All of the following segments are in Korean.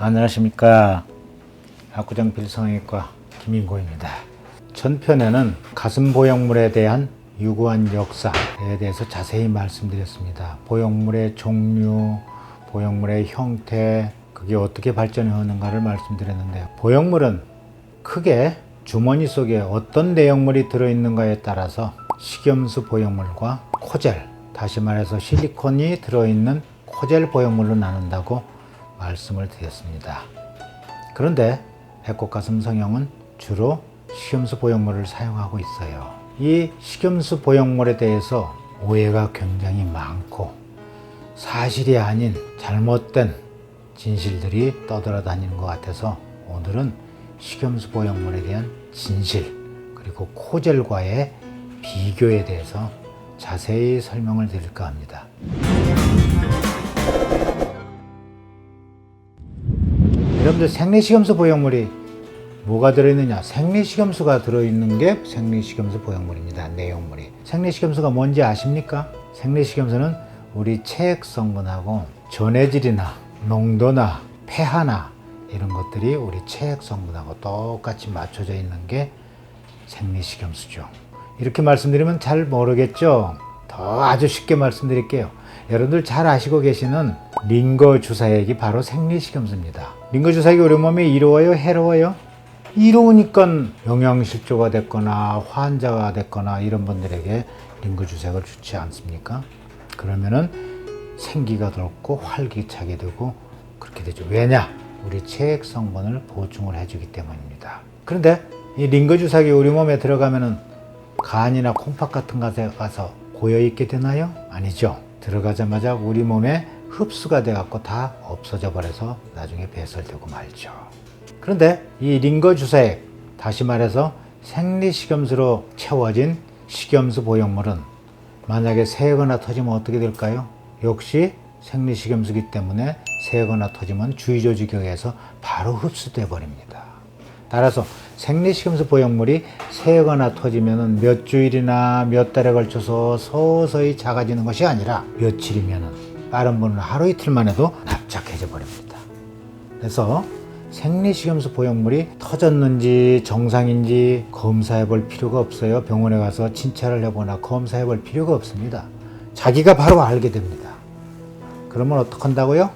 안녕하십니까. 압구정 필성형외과 김인고입니다. 전편에는 가슴 보형물에 대한 유구한 역사에 대해서 자세히 말씀드렸습니다. 보형물의 종류, 보형물의 형태, 그게 어떻게 발전해 오는가를 말씀드렸는데, 보형물은 크게 주머니 속에 어떤 내용물이 들어있는가에 따라서 식염수 보형물과 코젤, 다시 말해서 실리콘이 들어있는 코젤 보형물로 나눈다고 말씀을 드렸습니다. 그런데 배꼽가슴 성형은 주로 식염수 보형물을 사용하고 있어요. 이 식염수 보형물에 대해서 오해가 굉장히 많고 사실이 아닌 잘못된 진실들이 떠돌아다니는 것 같아서 오늘은 식염수 보형물에 대한 진실, 그리고 코젤과의 비교에 대해서 자세히 설명을 드릴까 합니다. 여러분들, 생리식염수 보형물이 뭐가 들어있느냐? 생리식염수가 들어있는 게 생리식염수 보형물입니다. 내용물이. 생리식염수가 뭔지 아십니까? 생리식염수는 우리 체액 성분하고 전해질이나 농도나 pH나 이런 것들이 우리 체액 성분하고 똑같이 맞춰져 있는 게 생리식염수죠. 이렇게 말씀드리면 잘 모르겠죠? 더 아주 쉽게 말씀드릴게요. 여러분들 잘 아시고 계시는 링거주사액이 바로 생리식염수입니다. 링거주사액이 우리 몸에 이로워요? 해로워요? 이로우니까 영양실조가 됐거나 환자가 됐거나 이런 분들에게 링거주사액을 주지 않습니까? 그러면은 생기가 돋고 활기차게 되고 그렇게 되죠. 왜냐? 우리 체액 성분을 보충을 해주기 때문입니다. 그런데 이 링거주사액이 우리 몸에 들어가면은 간이나 콩팥 같은 곳에 가서 고여있게 되나요? 아니죠. 들어가자마자 우리 몸에 흡수가 돼갖고 다 없어져 버려서 나중에 배설되고 말죠. 그런데 이 링거주사액, 다시 말해서 생리식염수로 채워진 식염수 보형물은 만약에 새거나 터지면 어떻게 될까요? 역시 생리식염수기 때문에 새거나 터지면 주위조직경에서 바로 흡수돼 버립니다. 따라서 생리식염수 보형물이 새거나 터지면 몇 주일이나 몇 달에 걸쳐서 서서히 작아지는 것이 아니라 며칠이면, 빠른 분은 하루 이틀만 해도 납작해져 버립니다. 그래서 생리식염수 보형물이 터졌는지 정상인지 검사해 볼 필요가 없어요. 병원에 가서 진찰을 해보거나 검사해 볼 필요가 없습니다. 자기가 바로 알게 됩니다. 그러면 어떻게 한다고요?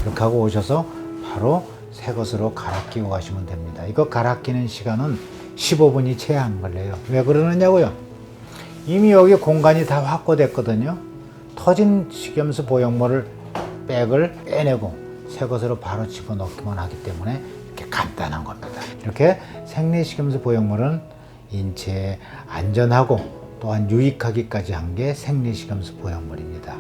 이렇게 하고 오셔서 바로 새 것으로 갈아 끼고 가시면 됩니다. 이거 갈아 끼는 시간은 15분이 채 안 걸려요. 왜 그러느냐고요? 이미 여기 공간이 다 확보됐거든요. 터진 식염수 보형물을 백을 빼내고 새 것으로 바로 집어넣기만 하기 때문에 이렇게 간단한 겁니다. 이렇게 생리식염수 보형물은 인체에 안전하고 또한 유익하기까지 한 게 생리식염수 보형물입니다.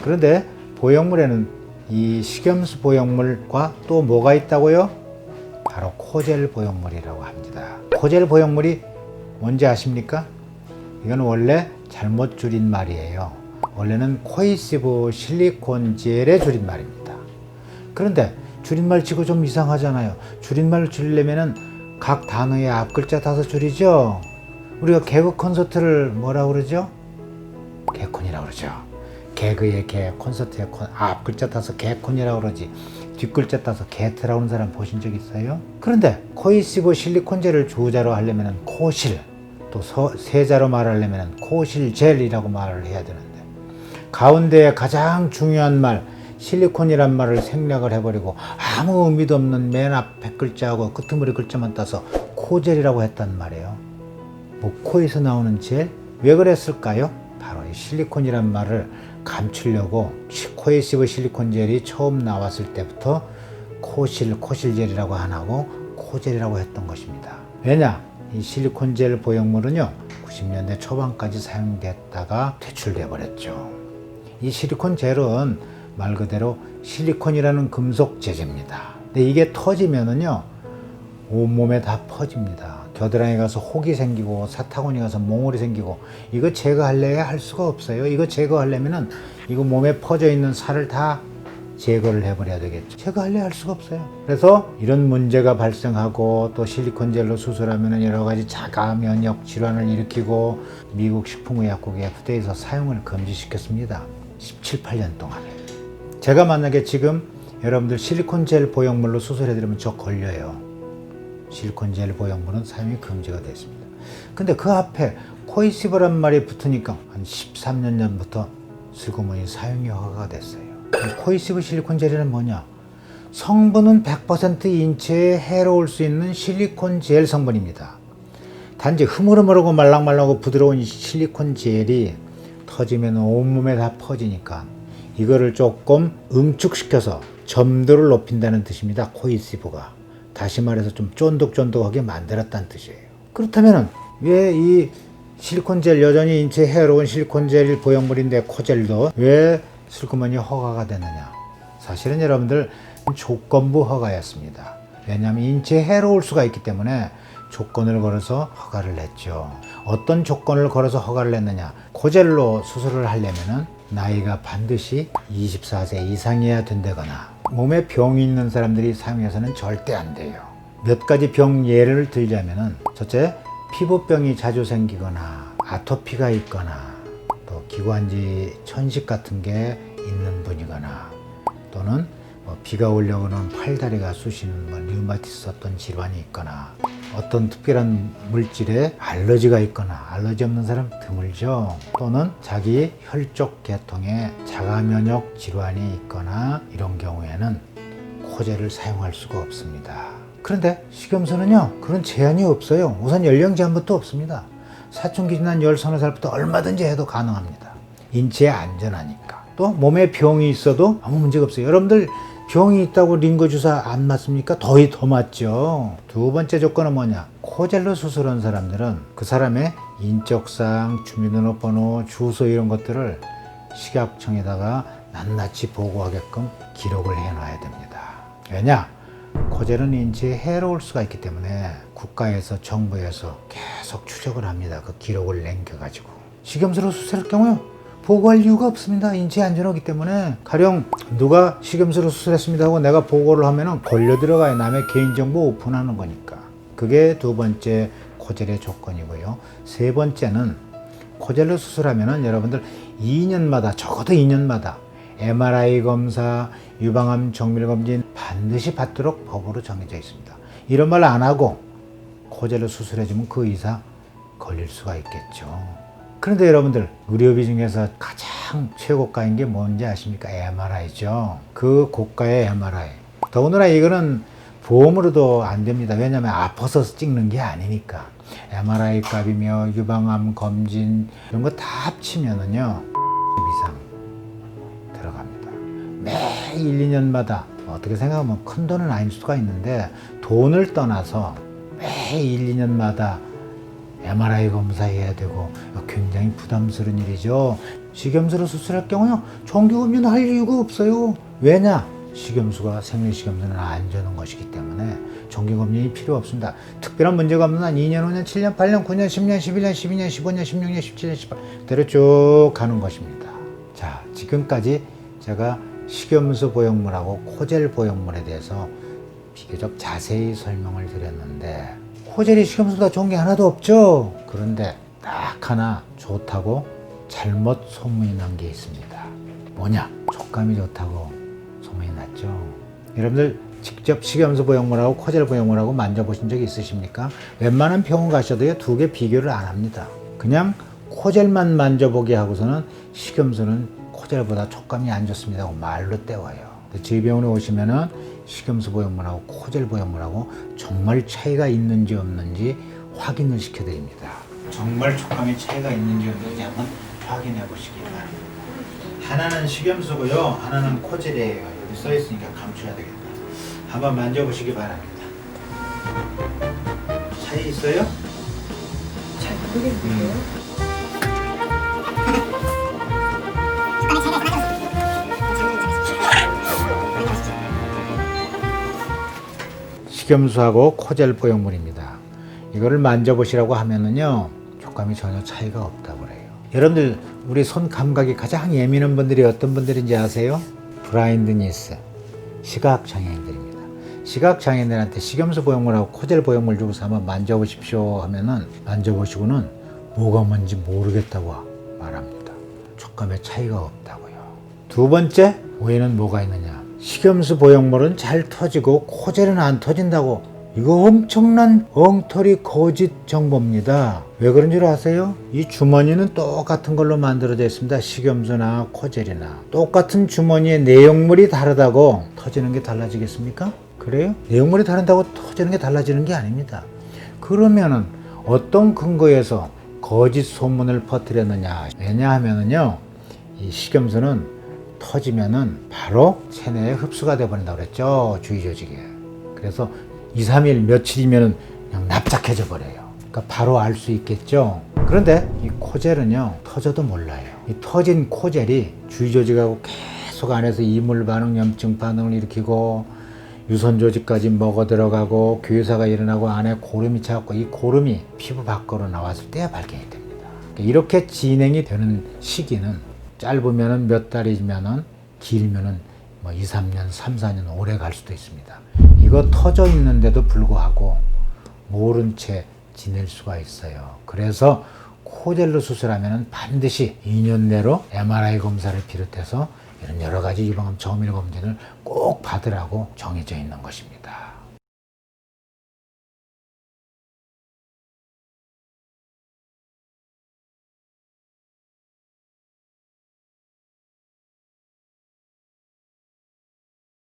그런데 보형물에는 이 식염수 보형물과 또 뭐가 있다고요? 바로 코젤 보형물이라고 합니다. 코젤 보형물이 뭔지 아십니까? 이건 원래 잘못 줄임말이에요. 원래는 코이시브 실리콘 젤의 줄임말입니다. 그런데 줄임말 치고 좀 이상하잖아요. 줄임말을 줄이려면은 각 단어의 앞 글자 따서 줄이죠. 우리가 개그 콘서트를 뭐라고 그러죠? 개콘이라고 그러죠. 개그의 개, 콘서트의 콘, 앞 글자 따서 개콘이라고 그러지 뒷 글자 따서 개트라고 하는 사람 보신 적 있어요? 그런데 코이시브 실리콘젤을 주자로 하려면 코실, 또 세자로 말하려면 코실젤이라고 말을 해야 되는데, 가운데에 가장 중요한 말 실리콘이란 말을 생략을 해버리고 아무 의미도 없는 맨 앞에 글자하고 끄트머리 글자만 따서 코젤이라고 했단 말이에요. 뭐 코에서 나오는 젤? 왜 그랬을까요? 바로 이 실리콘이란 말을 감추려고 코에시브 실리콘 젤이 처음 나왔을 때부터 코실젤이라고 안 하고 코젤이라고 했던 것입니다. 왜냐? 이 실리콘 젤 보형물은요 90년대 초반까지 사용됐다가 퇴출돼 버렸죠. 이 실리콘 젤은 말 그대로 실리콘이라는 금속 제제입니다. 근데 이게 터지면은요 온몸에 다 퍼집니다. 겨드랑이 가서 혹이 생기고 사타구니 가서 몽골이 생기고, 이거 제거하려야 할 수가 없어요. 이거 제거하려면은 이거 몸에 퍼져 있는 살을 다 제거를 해버려야 되겠죠. 제거하려야 할 수가 없어요. 그래서 이런 문제가 발생하고 또 실리콘젤로 수술하면 여러 가지 자가 면역 질환을 일으키고 미국 식품의약국에 FDA에서 사용을 금지시켰습니다. 17, 18년 동안에. 제가 만약에 지금 여러분들 실리콘 젤 보형물로 수술해드리면 저 걸려요. 실리콘 젤 보형물은 사용이 금지가 됐습니다. 근데 그 앞에 코이시브란 말이 붙으니까 한 13년 전부터 슬그머니 사용이 허가가 됐어요. 코이시브 실리콘 젤은 뭐냐? 성분은 100% 인체에 해로울 수 있는 실리콘 젤 성분입니다. 단지 흐물흐물하고 말랑말랑하고 부드러운 실리콘 젤이 터지면 온몸에 다 퍼지니까 이거를 조금 응축시켜서 점도를 높인다는 뜻입니다. 코이시브가. 다시 말해서 좀 쫀득쫀득하게 만들었다는 뜻이에요. 그렇다면 왜 이 실리콘 젤, 여전히 인체에 해로운 실리콘 젤 보형물인데 코젤도 왜 슬그머니 허가가 됐느냐? 사실은 여러분들 조건부 허가였습니다. 왜냐하면 인체에 해로울 수가 있기 때문에 조건을 걸어서 허가를 냈죠. 어떤 조건을 걸어서 허가를 냈느냐? 코젤로 수술을 하려면은 나이가 반드시 24세 이상이어야 된다거나 몸에 병이 있는 사람들이 사용해서는 절대 안 돼요. 몇 가지 병 예를 들자면은 첫째, 피부병이 자주 생기거나 아토피가 있거나 또 기관지 천식 같은 게 있는 분이거나 또는 비가 오려고는 팔다리가 쑤시는 류마티스 어떤 질환이 있거나 어떤 특별한 물질에 알러지가 있거나 알러지 없는 사람 드물죠. 또는 자기 혈족 계통에 자가면역 질환이 있거나 이런 경우에는 코젤을 사용할 수가 없습니다. 그런데 식염수는요 그런 제한이 없어요. 우선 연령 제한부터 없습니다. 사춘기 지난 10-30살부터 얼마든지 해도 가능합니다. 인체에 안전하니까. 또 몸에 병이 있어도 아무 문제가 없어요. 여러분들 병이 있다고 링거 주사 안 맞습니까? 더 맞죠. 두 번째 조건은 뭐냐? 코젤로 수술한 사람들은 그 사람의 인적사항, 주민등록번호, 주소 이런 것들을 식약청에다가 낱낱이 보고하게끔 기록을 해놔야 됩니다. 왜냐? 코젤은 인체에 해로울 수가 있기 때문에 국가에서 정부에서 계속 추적을 합니다. 그 기록을 남겨가지고. 식염수로 수술할 경우요 보고할 이유가 없습니다. 인체에 안전하기 때문에. 가령 누가 식염수로 수술했습니다 하고 내가 보고를 하면은 걸려 들어가요. 남의 개인정보 오픈하는 거니까. 그게 두 번째 코젤의 조건이고요. 세 번째는 코젤로 수술하면은 여러분들 2년마다 적어도 2년마다 MRI 검사, 유방암 정밀 검진 반드시 받도록 법으로 정해져 있습니다. 이런 말 안 하고 코젤로 수술해주면 그 이상 걸릴 수가 있겠죠. 그런데 여러분들 의료비 중에서 가장 최고가인 게 뭔지 아십니까? MRI죠. 그 고가의 MRI. 더군다나 이거는 보험으로도 안 됩니다. 왜냐하면 아파서 찍는 게 아니니까. MRI 값이며 유방암 검진 이런 거 다 합치면은요 이상 들어갑니다. 매 1, 2년마다 어떻게 생각하면 큰 돈은 아닐 수가 있는데 돈을 떠나서 매 1, 2년마다 MRI 검사해야 되고 굉장히 부담스러운 일이죠. 식염수로 수술할 경우요 정기검진 할 이유가 없어요. 왜냐? 식염수가 생리식염수는 안 주는 것이기 때문에 정기검진이 필요 없습니다. 특별한 문제가 없는 한 2년, 5년, 7년, 8년, 9년, 10년, 11년, 12년, 15년, 16년, 17년, 18년 대로 쭉 가는 것입니다. 자, 지금까지 제가 식염수 보형물하고 코젤 보형물에 대해서 비교적 자세히 설명을 드렸는데 코젤이 식염수보다 좋은 게 하나도 없죠. 그런데 딱 하나 좋다고 잘못 소문이 난 게 있습니다. 뭐냐? 촉감이 좋다고 소문이 났죠. 여러분들 직접 식염수 보형물하고 코젤 보형물하고 만져보신 적이 있으십니까? 웬만한 병원 가셔도요 두 개 비교를 안 합니다. 그냥 코젤만 만져보게 하고서는 식염수는 코젤보다 촉감이 안 좋습니다 하고 말로 때워요. 저희 병원에 오시면은 식염수 보형물하고 코젤 보형물하고 정말 차이가 있는지 없는지 확인을 시켜드립니다. 정말 촉감의 차이가 있는지 없는지 한번 확인해 보시기 바랍니다. 하나는 식염수고요, 하나는 코젤이에요. 여기 써 있으니까 감춰야 되겠다. 한번 만져보시기 바랍니다. 차이 있어요? 잘 모르겠는데요. 식염수하고 코젤 보형물입니다. 이거를 만져보시라고 하면은요 촉감이 전혀 차이가 없다고 그래요. 여러분들 우리 손 감각이 가장 예민한 분들이 어떤 분들인지 아세요? 브라인드니스, 시각장애인들입니다. 시각장애인들한테 식염수 보형물하고 코젤 보형물 주고서 한번 만져보십시오 하면은 만져보시고는 뭐가 뭔지 모르겠다고 말합니다. 촉감에 차이가 없다고요. 두 번째, 오해는 뭐가 있느냐? 식염수 보형물은 잘 터지고 코젤은 안 터진다고. 이거 엄청난 엉터리 거짓 정보입니다. 왜 그런 줄 아세요? 이 주머니는 똑같은 걸로 만들어져 있습니다. 식염수나 코젤이나. 똑같은 주머니에 내용물이 다르다고 터지는 게 달라지겠습니까? 그래요? 내용물이 다른다고 터지는 게 달라지는 게 아닙니다. 그러면은 어떤 근거에서 거짓 소문을 퍼뜨렸느냐? 왜냐하면은요, 이 식염수는 터지면은 바로 체내에 흡수가 돼버린다고 그랬죠. 주위 조직에. 그래서 2, 3일, 며칠이면 그냥 납작해져 버려요. 그러니까 바로 알 수 있겠죠. 그런데 이 코젤은요, 터져도 몰라요. 이 터진 코젤이 주위 조직하고 계속 안에서 이물 반응, 염증 반응을 일으키고 유선 조직까지 먹어 들어가고 괴사가 일어나고 안에 고름이 차갖고 이 고름이 피부 밖으로 나왔을 때야 발견이 됩니다. 그러니까 이렇게 진행이 되는 시기는 짧으면은 몇 달이면은 길면은 뭐 2, 3년, 3, 4년 오래 갈 수도 있습니다. 이거 터져 있는데도 불구하고 모른 채 지낼 수가 있어요. 그래서 코젤로 수술하면 반드시 2년 내로 MRI 검사를 비롯해서 이런 여러 가지 유방암 정밀 검진을 꼭 받으라고 정해져 있는 것입니다.